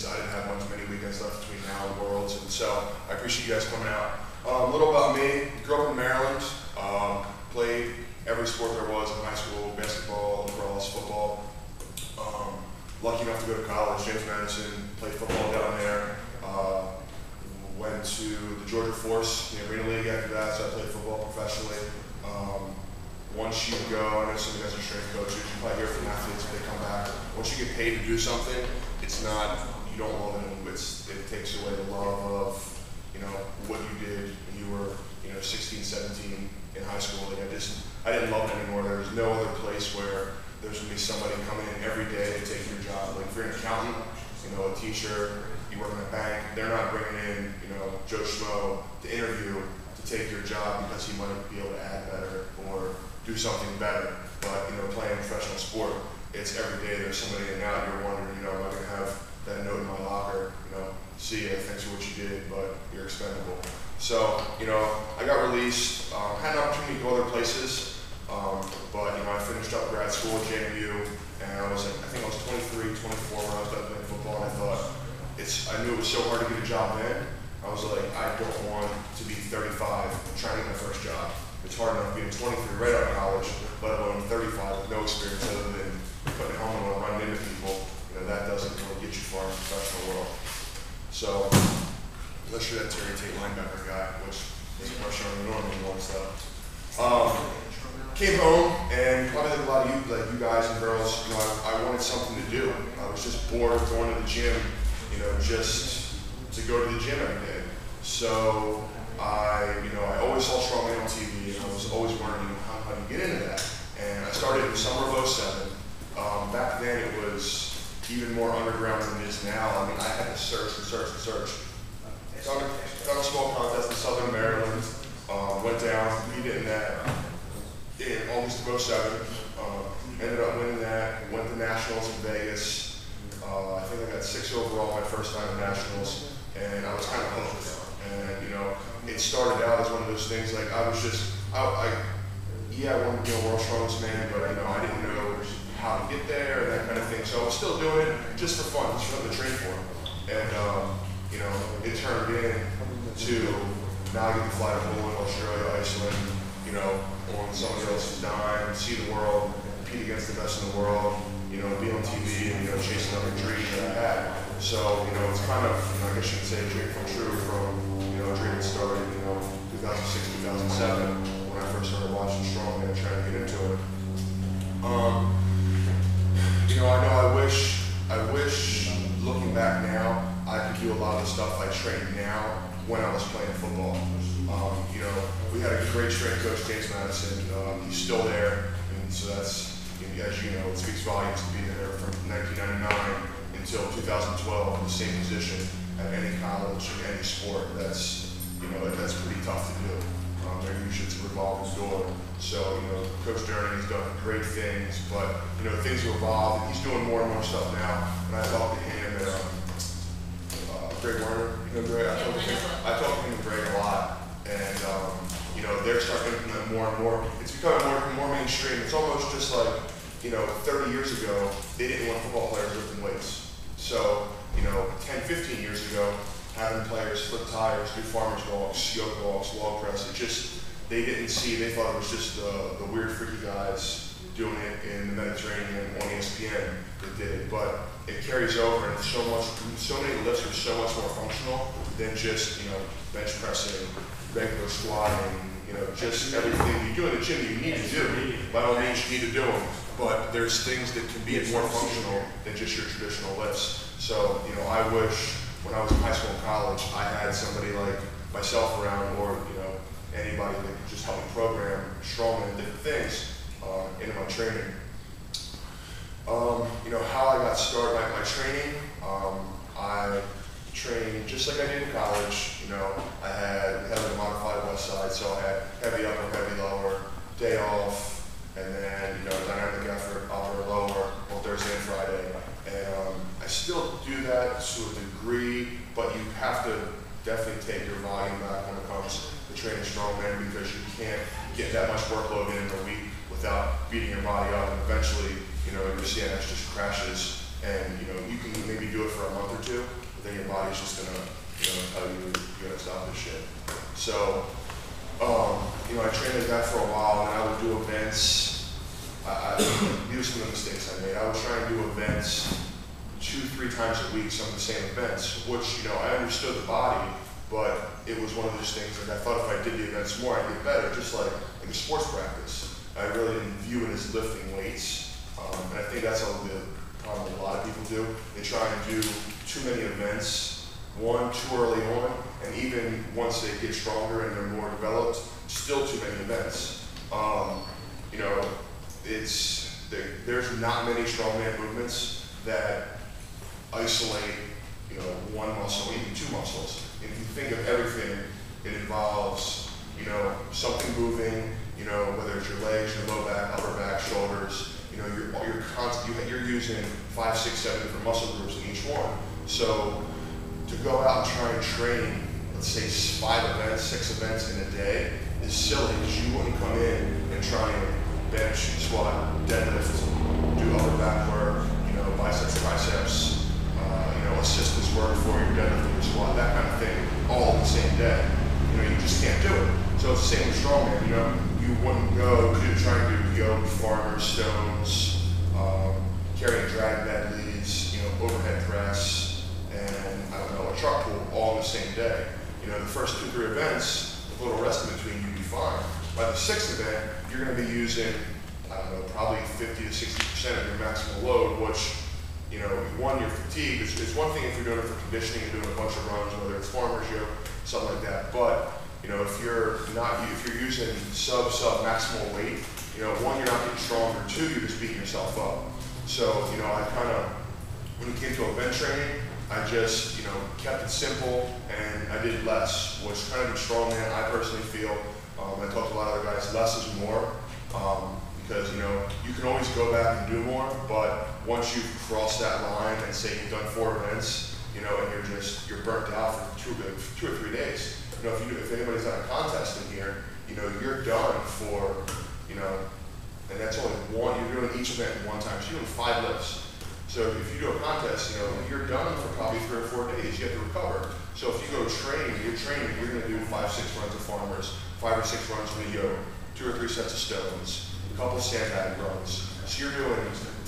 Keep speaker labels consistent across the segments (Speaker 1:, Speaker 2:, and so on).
Speaker 1: I didn't have many weekends left between now and Worlds, and so I appreciate you guys coming out. A little about me. Grew up in Maryland. Played every sport there was in high school: basketball, lacrosse, football. Lucky enough to go to college, James Madison. Played football down there. Went to the Georgia Force, the Arena League after that, so I played football professionally. Once you go, I know some of you guys are strength coaches, you probably hear from athletes when they come back. Once you get paid to do something, it's not, you don't love it, it takes away the love of, what you did when you were, 16, 17 in high school. Like I didn't love it anymore. There's no other place where there's gonna be somebody coming in every day to take your job. Like if you're an accountant, a teacher, you work in a bank, they're not bringing in, Joe Schmo to interview to take your job because he might be able to add better or do something better. But playing professional sport, it's every day there's somebody in and out. You're wondering, am I going to have that note in my locker? See ya, thanks for what you did, but you're expendable. So, I got released. Had an opportunity to go other places, but I finished up grad school at JMU, and I think I was 23, 24 when I was done playing football, and I thought, I knew it was so hard to get a job then. I was like, I don't want to be 35 trying to get my first job. It's hard enough being 23 right out of college, let alone 35 with no experience other than putting a helmet on and running into people. That doesn't really get you far in the professional world. So, unless you're that Terry Tate linebacker guy, which is a question on the norm anymore and stuff. Came home, and probably like a lot of you guys and girls, I wanted something to do. I was just bored of going to the gym, just to go to the gym every day. So I always saw strongman on TV, and I was always wondering how to get into that. And I started in the summer of '07. Back then it was even more underground than it is now. I had to search. Found a small contest in Southern Maryland. Went down, competed in that in August of '07. Ended up winning that. Went to nationals in Vegas. I think I got 6 overall my first time at nationals, and I was kind of hooked. And it started out as one of those things like I was just, I wanted to be a world's strongest man, but I didn't know how to get there and that kind of thing. So I was still doing it just for fun, just for them to train for. And it turned into now I get to fly to Poland, Australia, Iceland, on somebody else's dime, see the world, compete against the best in the world, be on TV and chase another dream that I had. So it's kind of I guess you could say a dream come true from a dream that started 2006, 2007 when I first started watching strongman and trying to get into it. I wish looking back now I could do a lot of the stuff I trained now when I was playing football. We had a great strength coach, James Madison. He's still there, and so that's, as you know, it speaks volumes to be there from 1999 until 2012 in the same position at any college, in any sport. That's pretty tough to do. They're usually it's a revolving door. So, Coach Durning has done great things, but, things have evolved, and he's doing more and more stuff now. And I talked to him and Greg Warner, Greg, I talked to him and Greg a lot, and, they're starting to implement more and more. It's becoming more mainstream. It's almost just like, 30 years ago, they didn't want football players lifting weights. So, 10, 15 years ago, having players flip tires, do farmer's walks, yoke walks, log press, they didn't see, they thought it was just the weird, freaky guys doing it in the Mediterranean on ESPN that did it. But it carries over, and it's so many lifts are so much more functional than just, bench pressing, regular squatting, just everything you do in the gym you need to do. By all means, you need to do them. But there's things that can be more functional than just your traditional lifts. So, I wish when I was in high school and college, I had somebody like myself around, or anybody that could just help me program strongman and different things into my training. How I got started, my training, I trained just like I did in college. I had heavily modified west side, so I had heavy upper, heavy lower, day off, and then dynamic effort, upper, lower, on Thursday and Friday. And I still do that to a degree, but you have to definitely take your volume back when it comes to training strongman, because you can't get that much workload in a week without beating your body up, and eventually, your CNS just crashes, and you can maybe do it for a month or to, but then your body's just gonna, tell you you're gonna stop this shit. So, I trained like that for a while, and I would do events. These are some of the mistakes I made. I would try and do events 2-3 times a week, some of the same events, which, I understood the body, but it was one of those things that I thought if I did the events more, I'd get better, just like a sports practice. I really didn't view it as lifting weights, and I think that's the problem a lot of people do. They try and do too many events, too early on, and even once they get stronger and they're more developed, still too many events. There's not many strongman movements that isolate, one muscle, even two muscles. If you think of everything, it involves, something moving, whether it's your legs, your low back, upper back, shoulders, you're using 5, 6, 7 different muscle groups in each one. So to go out and try and train, let's say 5 events, 6 events in a day is silly, because you wouldn't come in and try and bench, squat, deadlift, do upper back work, biceps, triceps, assistance work for your deadlift, your squat, that kind of thing, all in the same day. You just can't do it. So it's the same with strongman. You wouldn't go to try and do yoke, farmer, stones, carrying drag medleys, overhead press, and a truck pull all in the same day. The first 2-3 events, with a little rest in between, you'd be fine. By the 6th event, you're going to be using, probably 50 to 60% of your maximal load, which, one, you're fatigued. It's one thing if you're doing it for conditioning and doing a bunch of runs, whether it's farmer's yoke, something like that. But, if you're using sub maximal weight, one, you're not getting stronger. 2, you're just beating yourself up. So, I when it came to event training, I just, kept it simple and I did less, which kind of in strongman, I personally feel, I talked to a lot of other guys, less is more. Because you can always go back and do more, but once you've crossed that line and say you've done 4 events, and you're burnt out for 2 or 3 days. If anybody's at a contest in here, you're done for, and that's only one. You're doing each event one time. So you're doing 5 lifts. So if you do a contest, you're done for probably 3 or 4 days. You have to recover. So if you go train, you're going to do 5, 6 runs of farmers, 5 or 6 runs of the yoke, 2 or 3 sets of stones, a couple sandbag runs. So you're doing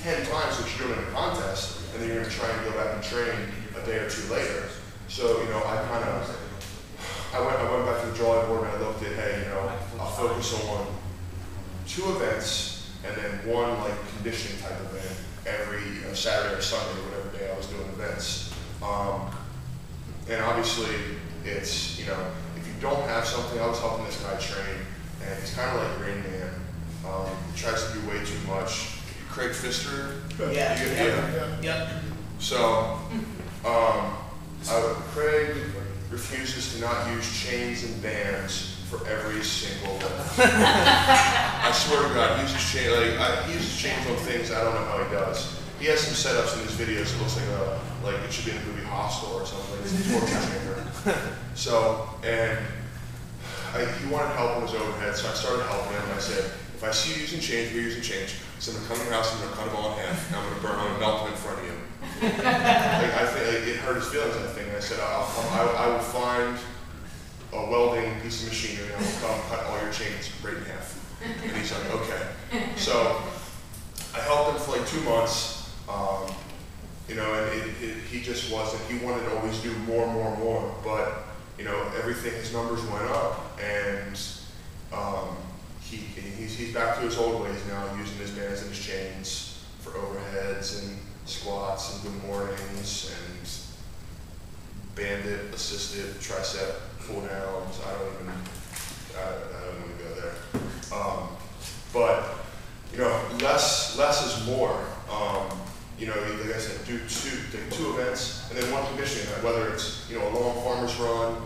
Speaker 1: 10 times what you're doing in a contest, and then you're going to try and go back and train a day or 2 later. So, I went back to the drawing board and I looked at, hey, I'll focus on 2 events and then 1 conditioning type event every Saturday or Sunday or whatever day I was doing events. And obviously, it's, if you don't have something, I was helping this guy train, and he's kind of like Rain Man. He tries to do way too much. Craig Pfister?
Speaker 2: Yeah.
Speaker 1: So, Craig refuses to not use chains and bands for every single lift. I swear to God, he uses chains on things I don't know how he does. He has some setups in his videos that looks like it should be in the movie Hostel or something. It's a torture chamber. So, and he wanted help on his overhead, so I started helping him. I said, if I see you using change, you're using change. So I'm going to come to your house, I'm going to cut them all in half, and I'm going to melt them in front of you. I think it hurt his feelings, I think. And I said, I will find a welding piece of machinery, and I will come cut all your chains right in half. And he's like, okay. So I helped him for 2 months, and he just wasn't, he wanted to always do more, but, everything, his numbers went up, and he's back to his old ways now, using his bands and his chains for overheads and squats and good mornings and banded, assisted, tricep pull downs. I don't even want to go there. But less is more. Like I said, do 2 events and then 1 conditioning event, whether it's a long farmer's run,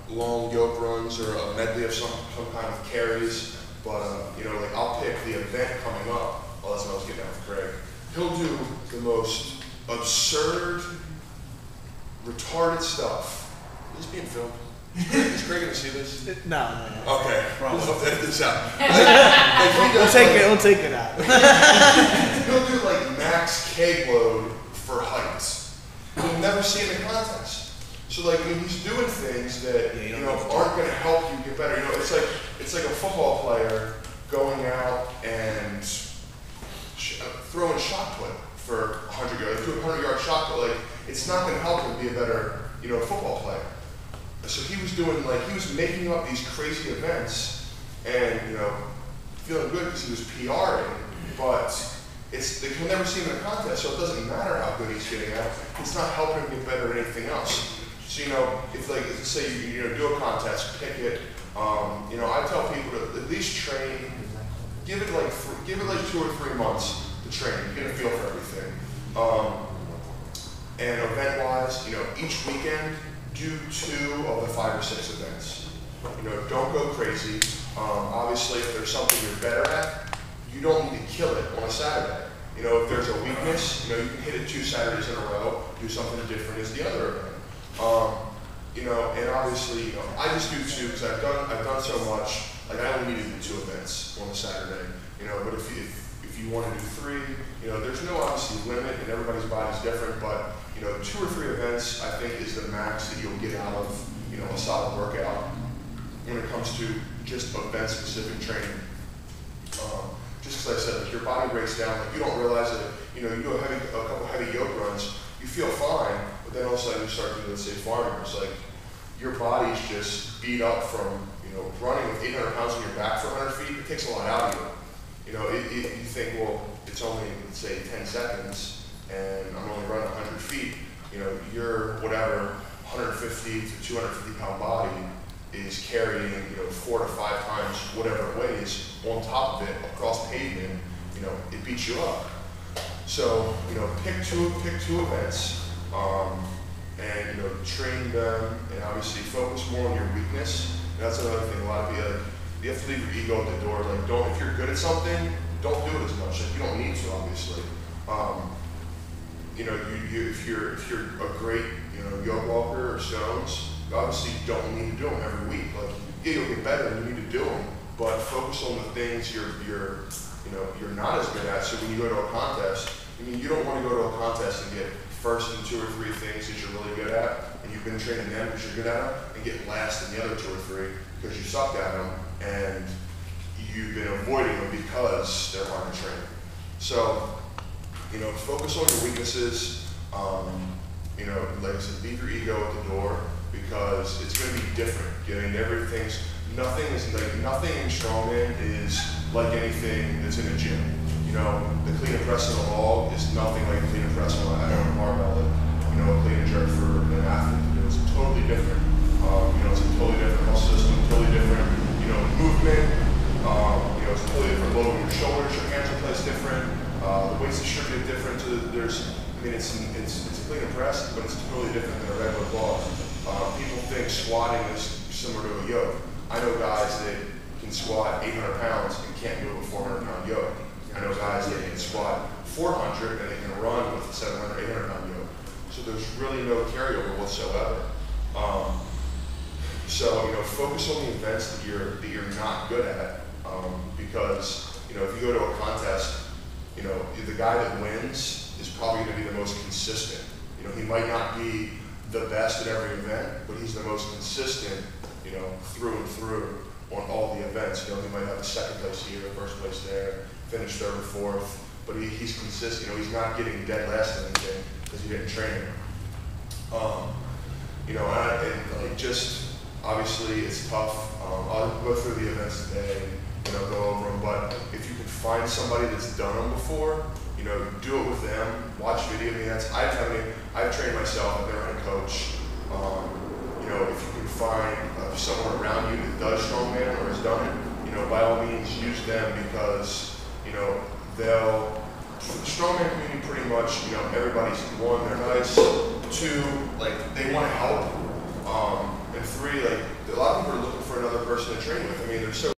Speaker 1: long yoke runs or a medley of some kind of carries. But I'll pick the event coming up. Well, that's what I was getting at with Greg. He'll do the most absurd, retarded stuff. Is this being filmed? Is Greg going to see this?
Speaker 2: No.
Speaker 1: Okay. We'll edit this out.
Speaker 2: We'll take it out.
Speaker 1: He'll do max keg load for heights. You'll never see in the contest. So like when he's doing things that aren't going to help you get better, it's like a football player going out and throwing shot put for 100 yards, do a 100-yard shot put. Like it's not going to help him be a better football player. So he was doing he was making up these crazy events and feeling good because he was PRing, but he'll never see him in a contest, so it doesn't matter how good he's getting at. It's not helping him get better at anything else. So if say you do a contest, pick it. I tell people to at least train. Give it like 2 or 3 months to train. You get a feel for everything. And event-wise, each weekend do 2 of the 5 or 6 events. Don't go crazy. Obviously, if there's something you're better at, you don't need to kill it on a Saturday. If there's a weakness, you can hit it 2 Saturdays in a row, do something different as the other event. And obviously, I just do 2 because I've done so much. Like I only need to do 2 events on a Saturday. But if you want to do 3, there's no obviously limit, and everybody's body's different. But 2 or 3 events, I think, is the max that you'll get out of a solid workout when it comes to just event-specific training. Just because I said, your body breaks down, you don't realize that, you do a couple heavy yoke runs, you feel fine, but then all of a sudden you start doing, let's say, farmers, your body's just beat up from, running with 800 pounds on your back for 100 feet, it takes a lot out of you. You think, well, it's only, let's say, 10 seconds, and I'm only running 100 feet, your whatever 150 to 250 pound body is carrying 4 to 5 times whatever it weighs on top of it across pavement. It beats you up. So pick two events and train them, and obviously focus more on your weakness. And that's another thing. A lot of people you have to leave your ego at the door. If you're good at something, don't do it as much. You don't need to, obviously. If you're a great yoke walker or stones, you obviously don't need to do them every week. You'll get better and you need to do them, but focus on the things you're not as good at. So when you go to a contest, you don't want to go to a contest and get first in 2 or 3 things that you're really good at, and you've been training them because you're good at them, and get last in the other 2 or 3 because you sucked at them, and you've been avoiding them because they're hard to train. So, focus on your weeknesses. Like I said, leave your ego at the door because it's going to be different. Nothing in strongman is like anything that's in a gym. The clean and press on a log is nothing like a clean and press on a barbell. A clean and jerk for an athlete. It's totally different. It's a totally different muscle system, totally different, movement. It's totally different load on your shoulders. Your hands are placed different. The weights distributed different. It's a clean and press, but it's totally different than a regular log. People think squatting is similar to a yoke. I know guys that can squat 800 pounds and can't do it with a 400-pound yoke. I know guys that can squat 400 and they can run with a 700, 800-pound yoke. So there's really no carryover whatsoever. Focus on the events that you're not good at, because if you go to a contest, the guy that wins is probably going to be the most consistent. He might not be the best at every event, but he's the most consistent, through and through on all the events. He might have a 2nd place here, 1st place there, finish 3rd or 4th, but he's consistent. He's not getting dead last in anything because he didn't train. Obviously it's tough. I'll go through the events today and go over them, but if you can find somebody that's done them before, do it with them, watch video events. I've trained myself, I've never had a coach. If you can find someone around you that does strongman or has done it, by all means use them because, the strongman community pretty much, everybody's 1, they're nice, 2, they want to help, and 3, a lot of people are looking for another person to train with. They're so